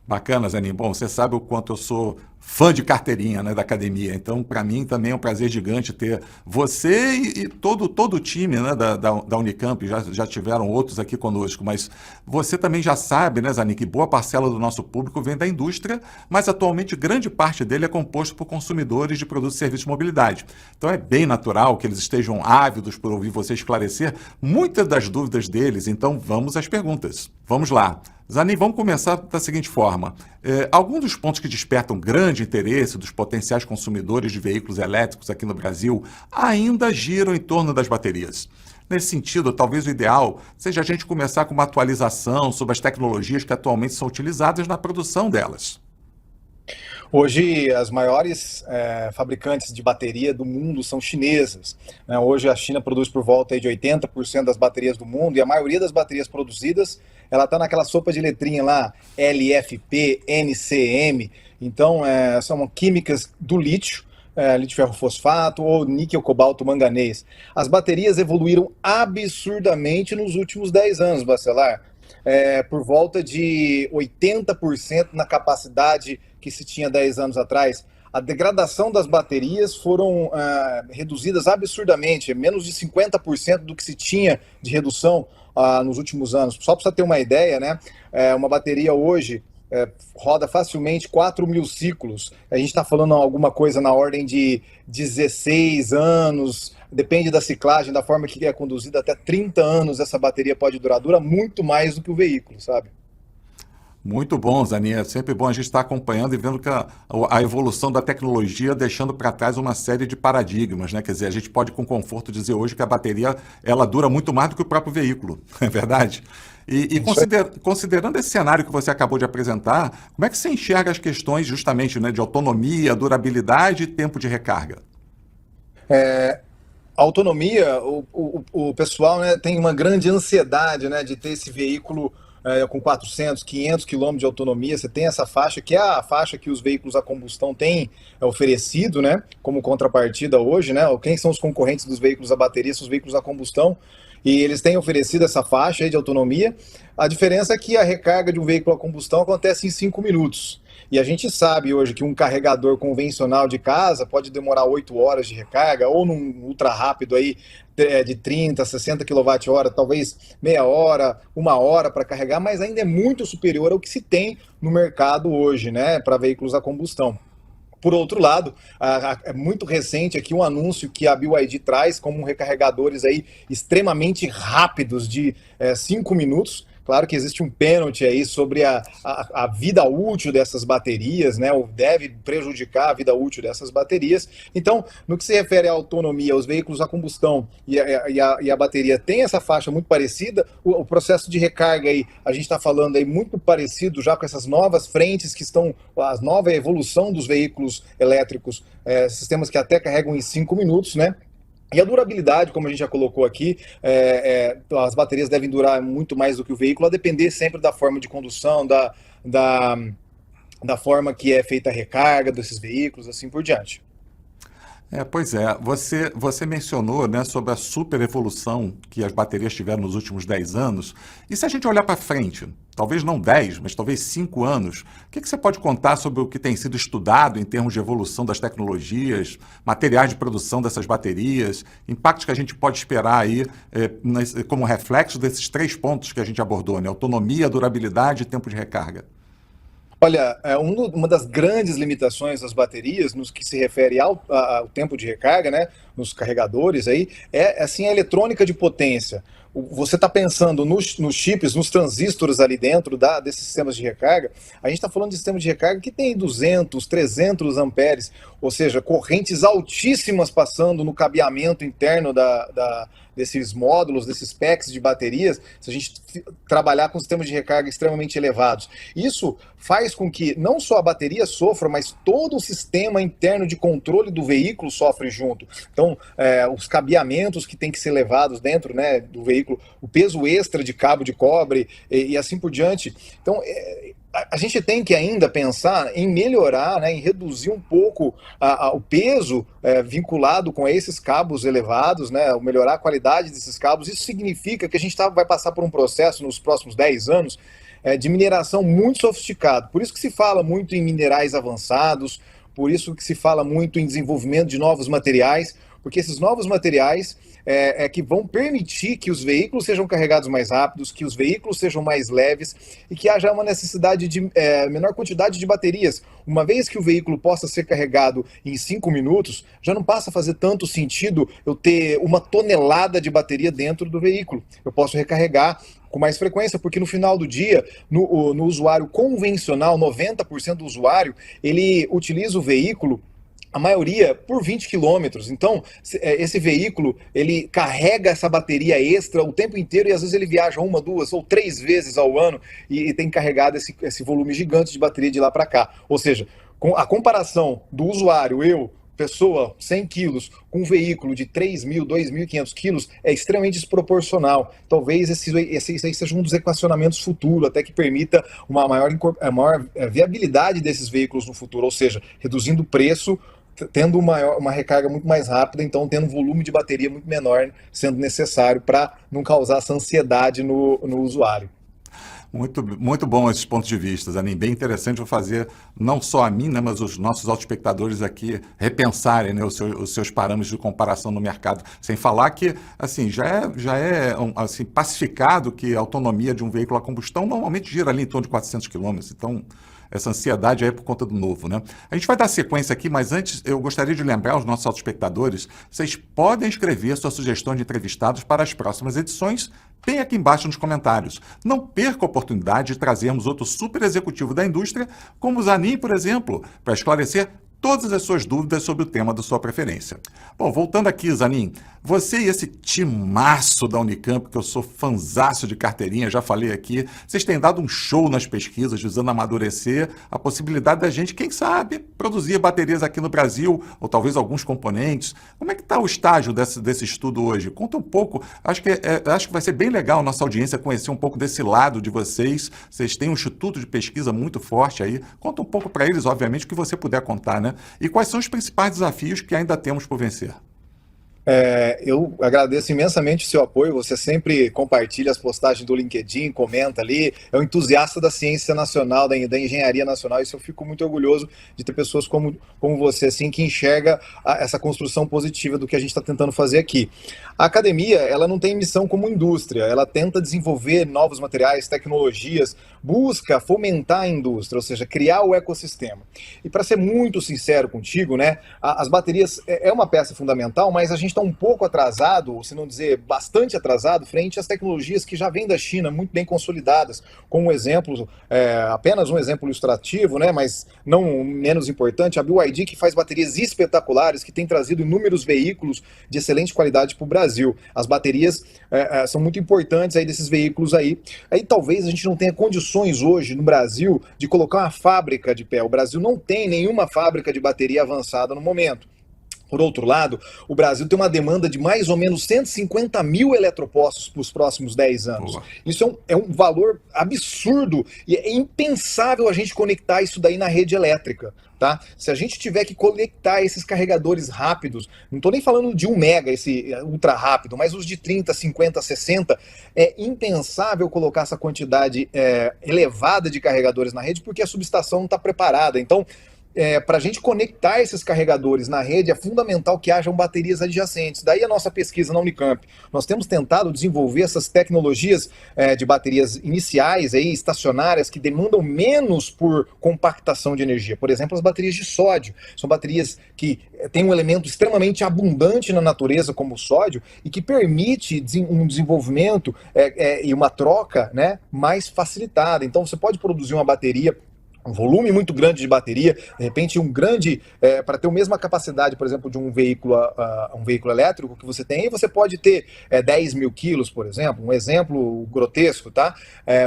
Bacana, Zanin. Bom, você sabe o quanto eu sou fã de carteirinha, né, da academia. Então, para mim, também é um prazer gigante ter você e todo o time, né, da Unicamp. Já tiveram outros aqui conosco, mas você também já sabe, né, Zanin, que boa parcela do nosso público vem da indústria, mas atualmente grande parte dele é composto por consumidores de produtos e serviços de mobilidade. Então, é bem natural que eles estejam ávidos por ouvir você esclarecer muitas das dúvidas deles. Então, vamos às perguntas. Vamos lá. Zanin, vamos começar da seguinte forma. Alguns dos pontos que despertam grande interesse dos potenciais consumidores de veículos elétricos aqui no Brasil ainda giram em torno das baterias. Nesse sentido, talvez o ideal seja a gente começar com uma atualização sobre as tecnologias que atualmente são utilizadas na produção delas. Hoje, as maiores fabricantes de bateria do mundo são chinesas, né? Hoje, a China produz por volta aí de 80% das baterias do mundo, e a maioria das baterias produzidas, ela está naquela sopa de letrinha lá, LFP, NCM. Então, são químicas do lítio, lítio ferrofosfato ou níquel, cobalto, manganês. As baterias evoluíram absurdamente nos últimos 10 anos, Bacelar. Por volta de 80% na capacidade que se tinha 10 anos atrás. A degradação das baterias foram reduzidas absurdamente, menos de 50% do que se tinha de redução nos últimos anos. Só para você ter uma ideia, né? Uma bateria hoje roda facilmente 4.000 ciclos. A gente está falando alguma coisa na ordem de 16 anos, depende da ciclagem, da forma que é conduzida, até 30 anos essa bateria pode durar. Dura muito mais do que o veículo, sabe? Muito bom, Zanin. É sempre bom a gente estar acompanhando e vendo que a evolução da tecnologia deixando para trás uma série de paradigmas, né? Quer dizer, a gente pode com conforto dizer hoje que a bateria ela dura muito mais do que o próprio veículo, é verdade? E considerando esse cenário que você acabou de apresentar, como é que você enxerga as questões justamente, né, de autonomia, durabilidade e tempo de recarga? A autonomia, o pessoal, né, tem uma grande ansiedade, né, de ter esse veículo com 400, 500 quilômetros de autonomia. Você tem essa faixa, que é a faixa que os veículos a combustão têm oferecido, né, como contrapartida hoje, né? Quem são os concorrentes dos veículos a bateria? São os veículos a combustão, e eles têm oferecido essa faixa aí de autonomia. A diferença é que a recarga de um veículo a combustão acontece em 5 minutos. E a gente sabe hoje que um carregador convencional de casa pode demorar 8 horas de recarga, ou num ultra rápido aí de 30, 60 kWh, talvez meia hora, 1 hora para carregar, mas ainda é muito superior ao que se tem no mercado hoje, né, para veículos a combustão. Por outro lado, é muito recente aqui um anúncio que a BYD traz como recarregadores aí extremamente rápidos de 5 minutos. Claro que existe um pênalti aí sobre a vida útil dessas baterias, né? Ou deve prejudicar a vida útil dessas baterias. Então, no que se refere à autonomia, os veículos a combustão e a bateria tem essa faixa muito parecida. O processo de recarga aí, a gente está falando aí muito parecido já com essas novas frentes que estão, a nova evolução dos veículos elétricos, sistemas que até carregam em 5 minutos, né? E a durabilidade, como a gente já colocou aqui, as baterias devem durar muito mais do que o veículo, a depender sempre da forma de condução, da forma que é feita a recarga desses veículos, assim por diante. Pois é, você mencionou, né, sobre a super evolução que as baterias tiveram nos últimos 10 anos. E se a gente olhar para frente, talvez não 10, mas talvez 5 anos, o que você pode contar sobre o que tem sido estudado em termos de evolução das tecnologias, materiais de produção dessas baterias, impactos que a gente pode esperar aí como reflexo desses 3 pontos que a gente abordou, né? Autonomia, durabilidade e tempo de recarga? Olha, uma das grandes limitações das baterias, no que se refere ao tempo de recarga, né, nos carregadores aí, é assim a eletrônica de potência. Você está pensando nos chips, nos transistores ali dentro desses sistemas de recarga, a gente está falando de sistemas de recarga que tem 200, 300 amperes, ou seja, correntes altíssimas passando no cabeamento interno desses módulos, desses packs de baterias, se a gente trabalhar com sistemas de recarga extremamente elevados. Isso faz com que não só a bateria sofra, mas todo o sistema interno de controle do veículo sofre junto. Então, os cabeamentos que tem que ser levados dentro, né, do veículo, o peso extra de cabo de cobre e assim por diante. Então, a gente tem que ainda pensar em melhorar, né, em reduzir um pouco o peso vinculado com esses cabos elevados, né, melhorar a qualidade desses cabos. Isso significa que a gente vai passar por um processo nos próximos 10 anos de mineração muito sofisticado. Por isso que se fala muito em minerais avançados, por isso que se fala muito em desenvolvimento de novos materiais, porque esses novos materiais que vão permitir que os veículos sejam carregados mais rápidos, que os veículos sejam mais leves e que haja uma necessidade de menor quantidade de baterias. Uma vez que o veículo possa ser carregado em 5 minutos, já não passa a fazer tanto sentido eu ter 1 tonelada de bateria dentro do veículo. Eu posso recarregar com mais frequência, porque no final do dia, no usuário convencional, 90% do usuário, ele utiliza o veículo, a maioria, por 20 quilômetros. Então, esse veículo, ele carrega essa bateria extra o tempo inteiro e às vezes ele viaja 1, 2 ou 3 vezes ao ano e tem carregado esse volume gigante de bateria de lá para cá. Ou seja, a comparação do usuário, pessoa, 100 quilos, com um veículo de 3.000, 2.500 quilos, é extremamente desproporcional. Talvez esse aí seja um dos equacionamentos futuros, até que permita uma maior viabilidade desses veículos no futuro, ou seja, reduzindo o preço, tendo uma recarga muito mais rápida, então tendo um volume de bateria muito menor sendo necessário para não causar essa ansiedade no usuário. Muito, muito bom esses pontos de vista, Zanin. Bem interessante, vou fazer não só a mim, né, mas os nossos autoespectadores aqui repensarem, né, os seus parâmetros de comparação no mercado. Sem falar que assim, já é assim, pacificado que a autonomia de um veículo a combustão normalmente gira ali em torno de 400 km. Então, essa ansiedade aí por conta do novo, né? A gente vai dar sequência aqui, mas antes eu gostaria de lembrar aos nossos autoespectadores, vocês podem escrever sua sugestão de entrevistados para as próximas edições, bem aqui embaixo nos comentários. Não perca a oportunidade de trazermos outro super executivo da indústria, como o Zanin, por exemplo, para esclarecer todas as suas dúvidas sobre o tema da sua preferência. Bom, voltando aqui, Zanin, você e esse timaço da Unicamp, que eu sou fanzaço de carteirinha, já falei aqui, vocês têm dado um show nas pesquisas, visando amadurecer a possibilidade da gente, quem sabe, produzir baterias aqui no Brasil, ou talvez alguns componentes. Como é que está o estágio desse estudo hoje? Conta um pouco, acho que vai ser bem legal a nossa audiência conhecer um pouco desse lado de vocês. Vocês têm um instituto de pesquisa muito forte aí. Conta um pouco para eles, obviamente, o que você puder contar, né? E quais são os principais desafios que ainda temos por vencer? Eu agradeço imensamente o seu apoio, você sempre compartilha as postagens do LinkedIn, comenta ali, é um entusiasta da ciência nacional, da engenharia nacional, isso eu fico muito orgulhoso de ter pessoas como você, assim, que enxerga essa construção positiva do que a gente está tentando fazer aqui. A academia, ela não tem missão como indústria, ela tenta desenvolver novos materiais, tecnologias, busca fomentar a indústria, ou seja, criar o ecossistema. E para ser muito sincero contigo, né, as baterias é uma peça fundamental, mas a gente está um pouco atrasado, se não dizer bastante atrasado, frente às tecnologias que já vêm da China, muito bem consolidadas. Como exemplo, apenas um exemplo ilustrativo, né, mas não menos importante, a BYD, que faz baterias espetaculares, que tem trazido inúmeros veículos de excelente qualidade para o Brasil. As baterias são muito importantes aí desses veículos aí. Aí talvez a gente não tenha condições hoje no Brasil de colocar uma fábrica de pé. O Brasil não tem nenhuma fábrica de bateria avançada no momento. Por outro lado, o Brasil tem uma demanda de mais ou menos 150 mil eletropostos para os próximos 10 anos. Boa. Isso é um valor absurdo e é impensável a gente conectar isso daí na rede elétrica. Tá? Se a gente tiver que conectar esses carregadores rápidos, não estou nem falando de 1 mega, esse ultra rápido, mas os de 30, 50, 60, é impensável colocar essa quantidade elevada de carregadores na rede porque a subestação não está preparada. Então, para a gente conectar esses carregadores na rede, é fundamental que hajam baterias adjacentes. Daí a nossa pesquisa na Unicamp. Nós temos tentado desenvolver essas tecnologias de baterias iniciais, aí, estacionárias, que demandam menos por compactação de energia. Por exemplo, as baterias de sódio. São baterias que têm um elemento extremamente abundante na natureza, como o sódio, e que permite um desenvolvimento e uma troca, né, mais facilitada. Então, você pode produzir uma bateria, um volume muito grande de bateria, de repente para ter a mesma capacidade, por exemplo, de um veículo elétrico que você tem, você pode ter 10 mil quilos, por exemplo, um exemplo grotesco, tá?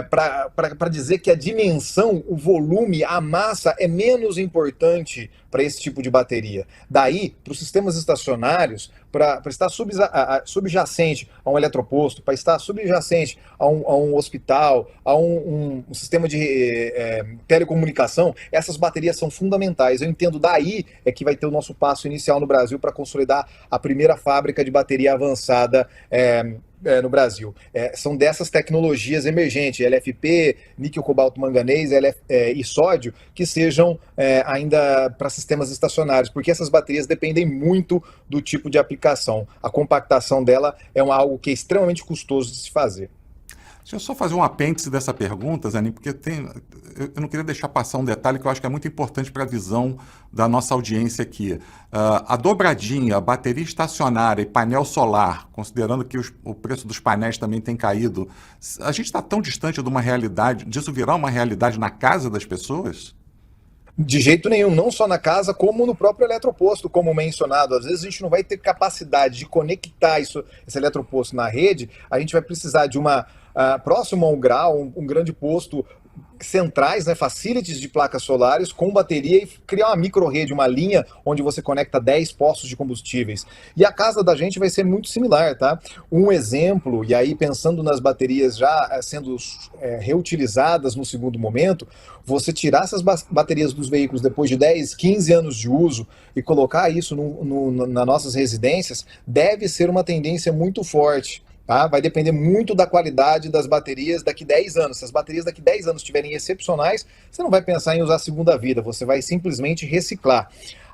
Para dizer que a dimensão, o volume, a massa é menos importante para esse tipo de bateria. Daí, para os sistemas estacionários, para estar subjacente a um eletroposto, para estar subjacente a um hospital, a um sistema de telecomunicação, essas baterias são fundamentais. Eu entendo daí é que vai ter o nosso passo inicial no Brasil para consolidar a primeira fábrica de bateria avançada no Brasil. São dessas tecnologias emergentes, LFP, níquel, cobalto, manganês e sódio, que sejam ainda para sistemas estacionários, porque essas baterias dependem muito do tipo de aplicação. A compactação dela é algo que é extremamente custoso de se fazer. Deixa eu só fazer um apêndice dessa pergunta, Zanin, porque eu não queria deixar passar um detalhe que eu acho que é muito importante para a visão da nossa audiência aqui. A dobradinha, a bateria estacionária e painel solar, considerando que o preço dos painéis também tem caído, a gente está tão distante de uma realidade, disso virar uma realidade na casa das pessoas? De jeito nenhum, não só na casa, como no próprio eletroposto, como mencionado. Às vezes a gente não vai ter capacidade de conectar esse eletroposto na rede, a gente vai precisar de próximo ao grau, um grande posto, centrais, né, facilities de placas solares com bateria e criar uma micro-rede, uma linha onde você conecta 10 postos de combustíveis. E a casa da gente vai ser muito similar, tá? Um exemplo, e aí pensando nas baterias já sendo reutilizadas no segundo momento, você tirar essas baterias dos veículos depois de 10, 15 anos de uso e colocar isso nas nossas residências, deve ser uma tendência muito forte. Tá? Vai depender muito da qualidade das baterias daqui 10 anos. Se as baterias daqui 10 anos estiverem excepcionais, você não vai pensar em usar a segunda vida, você vai simplesmente reciclar.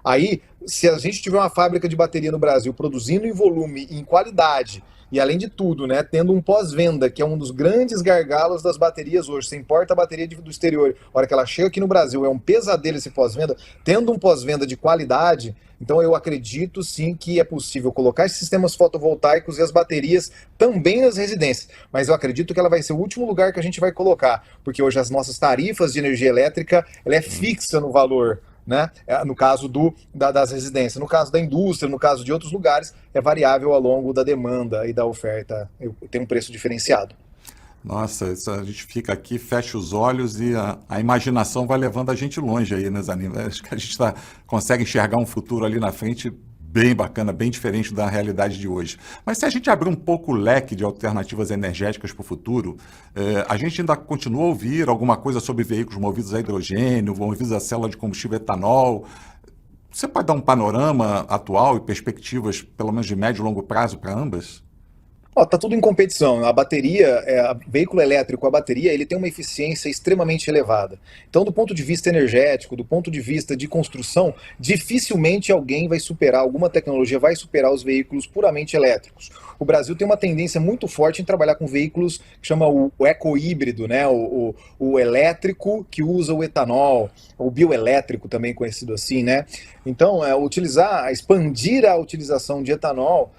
Aí, se a gente tiver uma fábrica de bateria no Brasil produzindo em volume e em qualidade, e além de tudo, né, tendo um pós-venda, que é um dos grandes gargalos das baterias hoje. Você importa a bateria do exterior, a hora que ela chega aqui no Brasil, é um pesadelo esse pós-venda. Tendo um pós-venda de qualidade, então eu acredito sim que é possível colocar esses sistemas fotovoltaicos e as baterias também nas residências. Mas eu acredito que ela vai ser o último lugar que a gente vai colocar, porque hoje as nossas tarifas de energia elétrica, ela é fixa no valor, né? No caso das residências, no caso da indústria, no caso de outros lugares, é variável ao longo da demanda e da oferta. Tem um preço diferenciado. Nossa, a gente fica aqui, fecha os olhos e a imaginação vai levando a gente longe aí, né, Zanin? Acho que a gente consegue enxergar um futuro ali na frente bem bacana, bem diferente da realidade de hoje. Mas se a gente abrir um pouco o leque de alternativas energéticas para o futuro, a gente ainda continua a ouvir alguma coisa sobre veículos movidos a hidrogênio, movidos a célula de combustível etanol. Você pode dar um panorama atual e perspectivas, pelo menos de médio e longo prazo, para ambas? Tá tudo em competição. A bateria, veículo elétrico, a bateria, ele tem uma eficiência extremamente elevada. Então, do ponto de vista energético, do ponto de vista de construção, dificilmente alguma tecnologia vai superar os veículos puramente elétricos. O Brasil tem uma tendência muito forte em trabalhar com veículos que chama o ecohíbrido, né? O elétrico que usa o etanol, o bioelétrico também conhecido assim, né? Então, expandir a utilização de etanol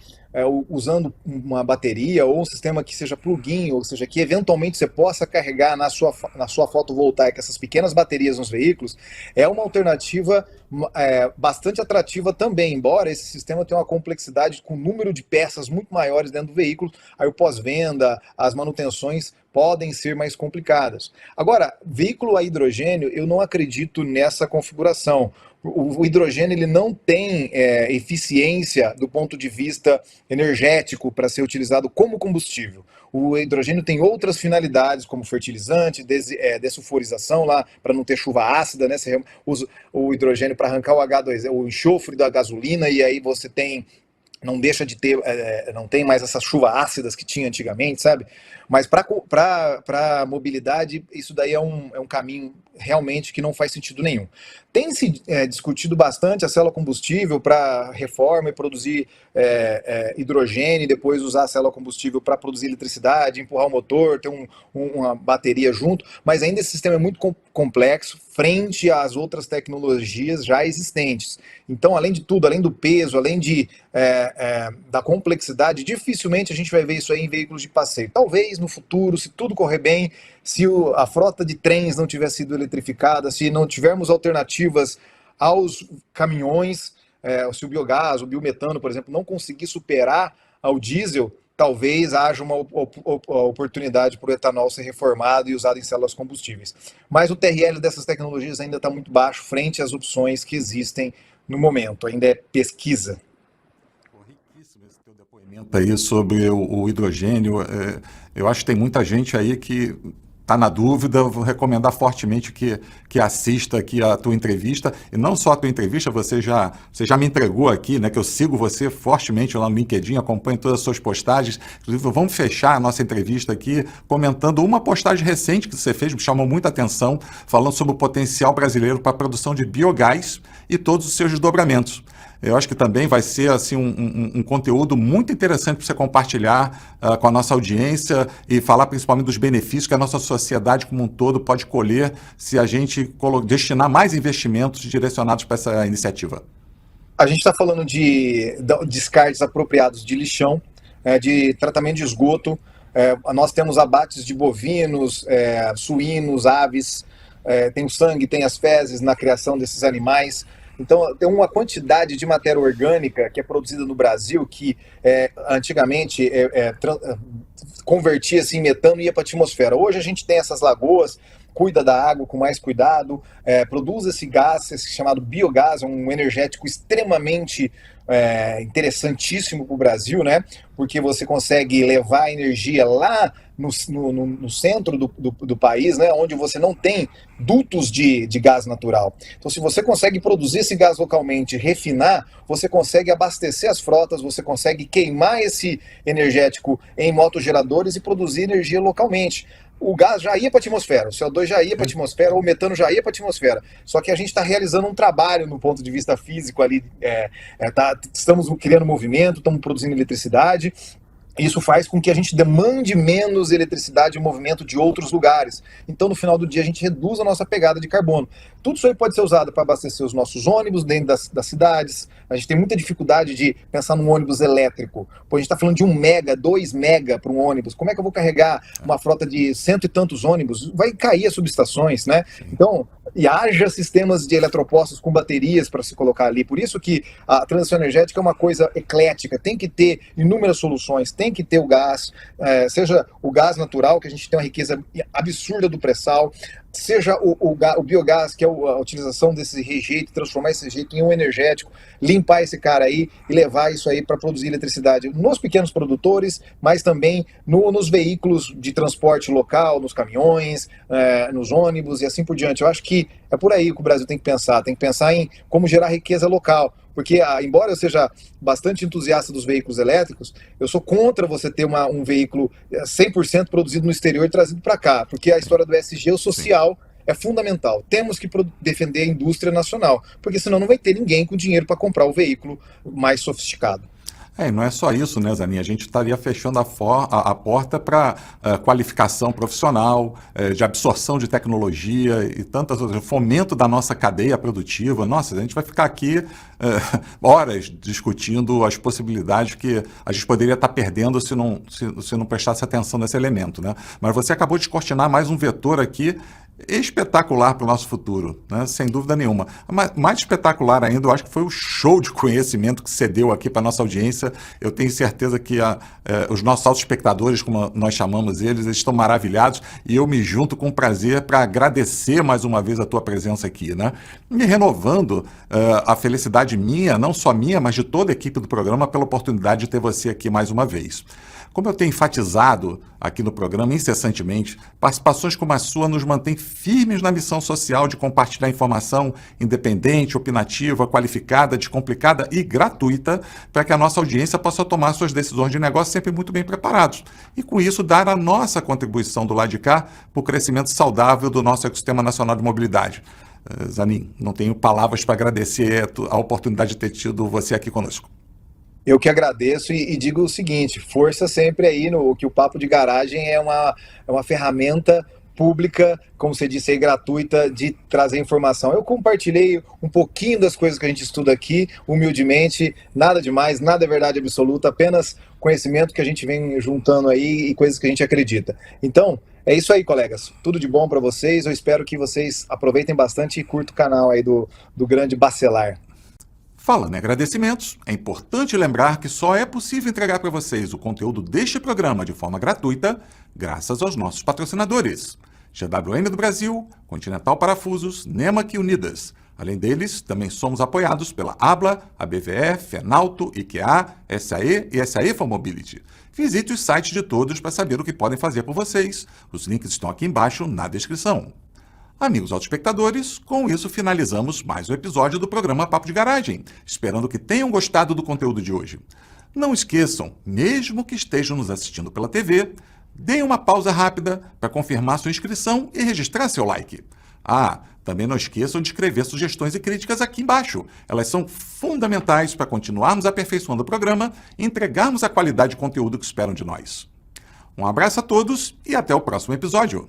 usando uma bateria ou um sistema que seja plug-in, ou seja, que eventualmente você possa carregar na sua fotovoltaica essas pequenas baterias nos veículos, é uma alternativa bastante atrativa também, embora esse sistema tenha uma complexidade com número de peças muito maiores dentro do veículo, aí o pós-venda, as manutenções podem ser mais complicadas. Agora, veículo a hidrogênio, eu não acredito nessa configuração. O hidrogênio ele não tem eficiência do ponto de vista energético para ser utilizado como combustível. O hidrogênio tem outras finalidades, como fertilizante, dessulfurização, lá para não ter chuva ácida, né? Você usa o hidrogênio para arrancar o H2, o enxofre da gasolina, e aí você não deixa de ter, não tem mais essas chuvas ácidas que tinha antigamente, sabe? Mas para mobilidade, isso daí é um caminho realmente que não faz sentido nenhum. Tem se discutido bastante a célula combustível para reforma e produzir hidrogênio, e depois usar a célula combustível para produzir eletricidade, empurrar o motor, ter uma bateria junto, mas ainda esse sistema é muito complexo frente às outras tecnologias já existentes. Então, além de tudo, além do peso, além da complexidade, dificilmente a gente vai ver isso aí em veículos de passeio. Talvez no futuro, se tudo correr bem, se a frota de trens não tiver sido eletrificada, se não tivermos alternativas aos caminhões, se o biogás, o biometano, por exemplo, não conseguir superar ao diesel, talvez haja uma oportunidade para o etanol ser reformado e usado em células combustíveis. Mas o TRL dessas tecnologias ainda está muito baixo frente às opções que existem no momento, ainda é pesquisa. Riquíssimo esse teu depoimento aí sobre o hidrogênio. Eu acho que tem muita gente aí que está na dúvida. Vou recomendar fortemente que assista aqui a tua entrevista, e não só a tua entrevista, você já me entregou aqui, né, que eu sigo você fortemente lá no LinkedIn, acompanho todas as suas postagens. Inclusive, vamos fechar a nossa entrevista aqui comentando uma postagem recente que você fez, me chamou muita atenção, falando sobre o potencial brasileiro para a produção de biogás e todos os seus desdobramentos. Eu acho que também vai ser assim, um conteúdo muito interessante para você compartilhar com a nossa audiência e falar principalmente dos benefícios que a nossa sociedade como um todo pode colher se a gente destinar mais investimentos direcionados para essa iniciativa. A gente está falando de descartes apropriados de lixão, de tratamento de esgoto. Nós temos abates de bovinos, suínos, aves, tem o sangue, tem as fezes na criação desses animais. Então, tem uma quantidade de matéria orgânica que é produzida no Brasil que antigamente convertia-se em metano e ia para a atmosfera. Hoje a gente tem essas lagoas, cuida da água com mais cuidado, produz esse gás, esse chamado biogás, um energético extremamente interessantíssimo para o Brasil, né? Porque você consegue levar a energia lá no centro do país, né? Onde você não tem dutos de gás natural. Então, se você consegue produzir esse gás localmente, refinar, você consegue abastecer as frotas, você consegue queimar esse energético em motogeradores e produzir energia localmente. o gás já ia para a atmosfera, o CO2 já ia para a atmosfera, ou o metano já ia para a atmosfera. Só que a gente está realizando um trabalho no ponto de vista físico ali, estamos criando movimento, estamos produzindo eletricidade. Isso faz com que a gente demande menos eletricidade e movimento de outros lugares. Então, no final do dia, a gente reduz a nossa pegada de carbono. Tudo isso aí pode ser usado para abastecer os nossos ônibus dentro das cidades. A gente tem muita dificuldade de pensar num ônibus elétrico. Pô, a gente está falando de 1 mega, 2 mega para um ônibus. Como é que eu vou carregar uma frota de 100 e tantos ônibus? Vai cair as subestações, né? Então, e haja sistemas de eletropostos com baterias para se colocar ali. Por isso que a transição energética é uma coisa eclética. Tem que ter inúmeras soluções, tem que ter o gás, seja o gás natural, que a gente tem uma riqueza absurda do pré-sal, seja o biogás, que é a utilização desse rejeito, transformar esse rejeito em um energético, limpar esse cara aí e levar isso aí para produzir eletricidade nos pequenos produtores, mas também nos veículos de transporte local, nos caminhões, nos ônibus e assim por diante. Eu acho que é por aí que o Brasil tem que pensar em como gerar riqueza local. Porque, embora eu seja bastante entusiasta dos veículos elétricos, eu sou contra você ter um veículo 100% produzido no exterior e trazido para cá. Porque a história do ESG, o social, é fundamental. Temos que defender a indústria nacional, porque senão não vai ter ninguém com dinheiro para comprar o veículo mais sofisticado. E não é só isso, né, Zanin? A gente estaria fechando a porta para qualificação profissional, de absorção de tecnologia e tantas outras, fomento da nossa cadeia produtiva. Nossa, a gente vai ficar aqui horas discutindo as possibilidades que a gente poderia estar perdendo se não prestasse atenção nesse elemento, né? Mas você acabou de descortinar mais um vetor aqui espetacular para o nosso futuro, né? Sem dúvida nenhuma. Mas mais espetacular ainda, eu acho que foi o show de conhecimento que você deu aqui para a nossa audiência. Eu tenho certeza que os nossos autoespectadores, como nós chamamos eles estão maravilhados e eu me junto com prazer para agradecer mais uma vez a tua presença aqui, né? E renovando a felicidade minha, não só minha, mas de toda a equipe do programa, pela oportunidade de ter você aqui mais uma vez. Como eu tenho enfatizado aqui no programa incessantemente, participações como a sua nos mantêm firmes na missão social de compartilhar informação independente, opinativa, qualificada, descomplicada e gratuita para que a nossa audiência possa tomar suas decisões de negócio sempre muito bem preparados. E com isso dar a nossa contribuição do lado de cá para o crescimento saudável do nosso ecossistema nacional de mobilidade. Zanin, não tenho palavras para agradecer a oportunidade de ter tido você aqui conosco. Eu que agradeço e digo o seguinte, força sempre aí que o Papo de Garagem é uma ferramenta pública, como você disse aí, gratuita, de trazer informação. Eu compartilhei um pouquinho das coisas que a gente estuda aqui, humildemente, nada demais, nada é verdade absoluta, apenas conhecimento que a gente vem juntando aí e coisas que a gente acredita. Então, é isso aí, colegas. Tudo de bom para vocês, eu espero que vocês aproveitem bastante e curtam o canal aí do grande Bacelar. Falando em agradecimentos, é importante lembrar que só é possível entregar para vocês o conteúdo deste programa de forma gratuita graças aos nossos patrocinadores. GWM do Brasil, Continental Parafusos, Nemac e Unidas. Além deles, também somos apoiados pela ABLA, ABVE, Fenalto, IKEA, SAE e SAE for Mobility. Visite os sites de todos para saber o que podem fazer por vocês. Os links estão aqui embaixo na descrição. Amigos autoespectadores, com isso finalizamos mais um episódio do programa Papo de Garagem, esperando que tenham gostado do conteúdo de hoje. Não esqueçam, mesmo que estejam nos assistindo pela TV, deem uma pausa rápida para confirmar sua inscrição e registrar seu like. Também não esqueçam de escrever sugestões e críticas aqui embaixo. Elas são fundamentais para continuarmos aperfeiçoando o programa e entregarmos a qualidade de conteúdo que esperam de nós. Um abraço a todos e até o próximo episódio.